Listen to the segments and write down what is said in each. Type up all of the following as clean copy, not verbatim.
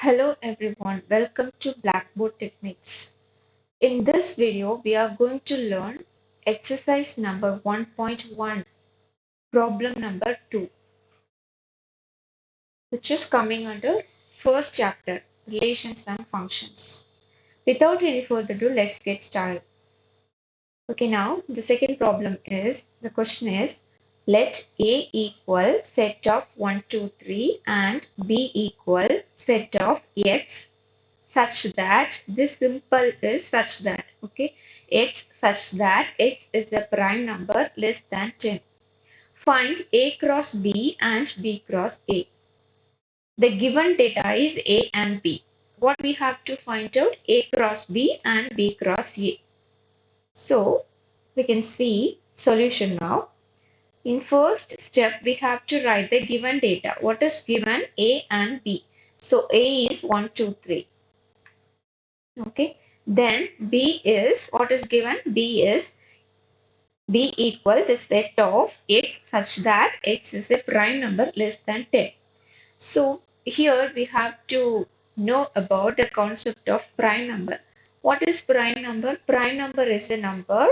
Hello everyone, welcome to Blackboard Techniques. In this video, we are going to learn exercise number 1.1, problem number 2, which is coming under first chapter, relations and functions. Without any further ado, let's get started. Okay, now the second problem is, the question is, let A equal set of 1, 2, 3 and B equal set of X such that this simple is such that, okay, X such that X is a prime number less than 10. Find A cross B and B cross A. The given data is A and B. What we have to find out? A cross B and B cross A. So we can see solution now. In first step, we have to write the given data. What is given? A and B. So A is 1, 2, 3. Okay. Then B is, what is given? B equal the set of X such that X is a prime number less than 10. So here we have to know about the concept of prime number. What is prime number? Prime number is a number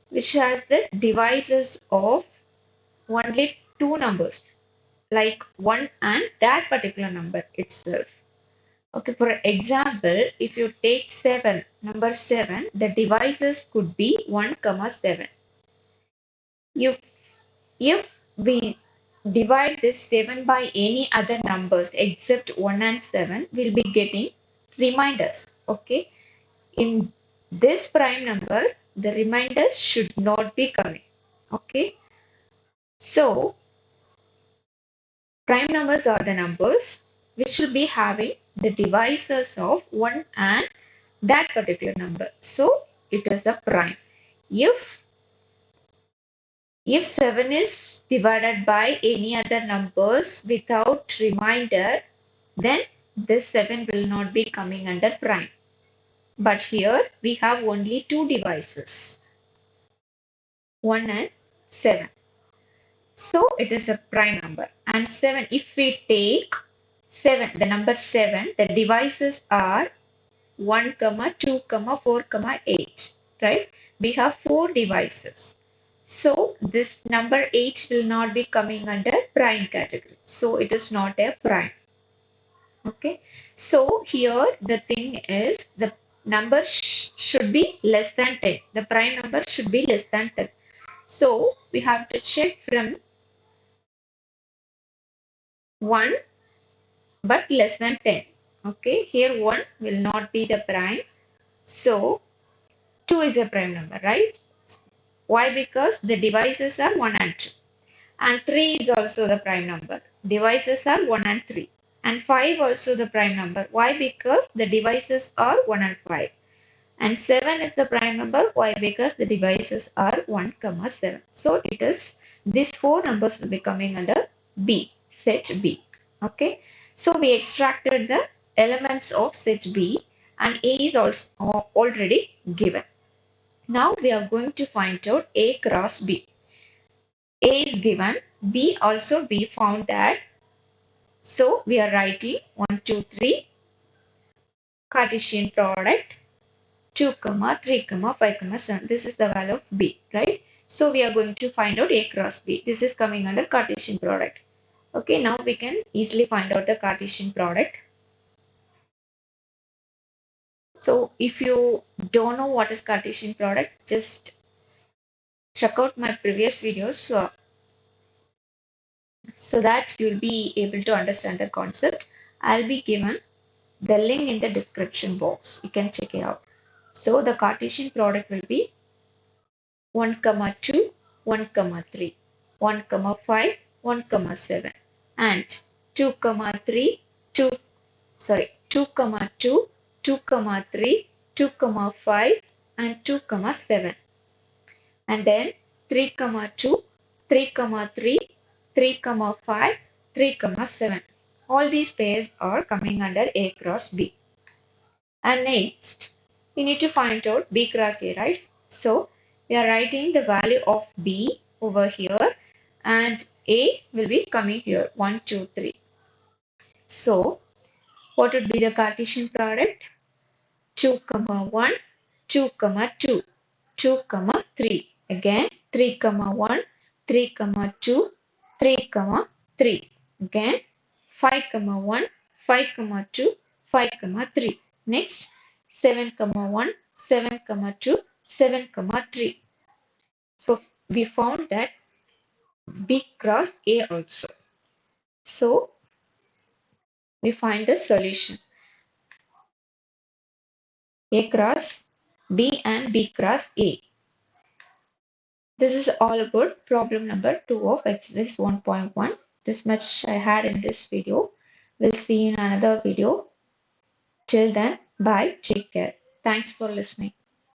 which has the divisors of only two numbers, like 1 and that particular number itself. Okay, for example, if you take 7, number 7, the divisors could be 1, 7. If, if we divide this 7 by any other numbers except 1 and 7, we'll be getting reminders. Okay, in this prime number, the remainder should not be coming. Okay, so prime numbers are the numbers which should be having the divisors of 1 and that particular number. So it is a prime. If 7 is divided by any other numbers without remainder, then this 7 will not be coming under prime. But here we have only two divisors, 1 and 7. So it is a prime number. And 7, if we take 7, the number 7, the divisors are 1, 2, 4, 8, right? We have 4 divisors. So this number 8 will not be coming under prime category. So it is not a prime. Okay. So here the thing is, the number should be less than 10. The prime number should be less than 10. So we have to check from 1 but less than 10. Okay, here 1 will not be the prime. So 2 is a prime number, right? Why? Because the divisors are 1 and 2. And 3 is also the prime number. Divisors are 1 and 3. And 5 also the prime number. Why? Because the divisors are 1 and 5. And 7 is the prime number. Why? Because the divisors are 1, 7. So it is, these 4 numbers will be coming under B, set B. Okay. So we extracted the elements of set B and A is also already given. Now we are going to find out A cross B. A is given, B also we found that. So we are writing 1, 2, 3 Cartesian product 2, 3, 5, 7. This is the value of B, right? So we are going to find out A cross B. This is coming under Cartesian product. Okay, now we can easily find out the Cartesian product. So if you don't know what is Cartesian product, just check out my previous videos so that you'll be able to understand the concept. I'll be given the link in the description box. You can check it out. So the Cartesian product will be 1, 2, 1, 3, 1, 5, 1, 7, and 2, 3, 2, 2, 2, 2, 3, 2, 5, and 2, 7. And then 3, 2, 3, 3, 3, 5, 3, 7. All these pairs are coming under A cross B. And next, we need to find out B cross A, right? So we are writing the value of B over here and A will be coming here, 1, 2, 3. So What would be the Cartesian product? 2, 1, 2, 2, 2, 3. Again, 3, 1, 3, 2, 3, 3. Again, 5, 1, 5, 2, 5, 3. Next, 7, 1, 7, 2, 7, 3. So we found that B cross A also. So we find the solution. A cross B and B cross A. This is all about problem number 2 of exercise 1.1. This much I had in this video. We'll see you in another video. Till then, bye. Take care. Thanks for listening.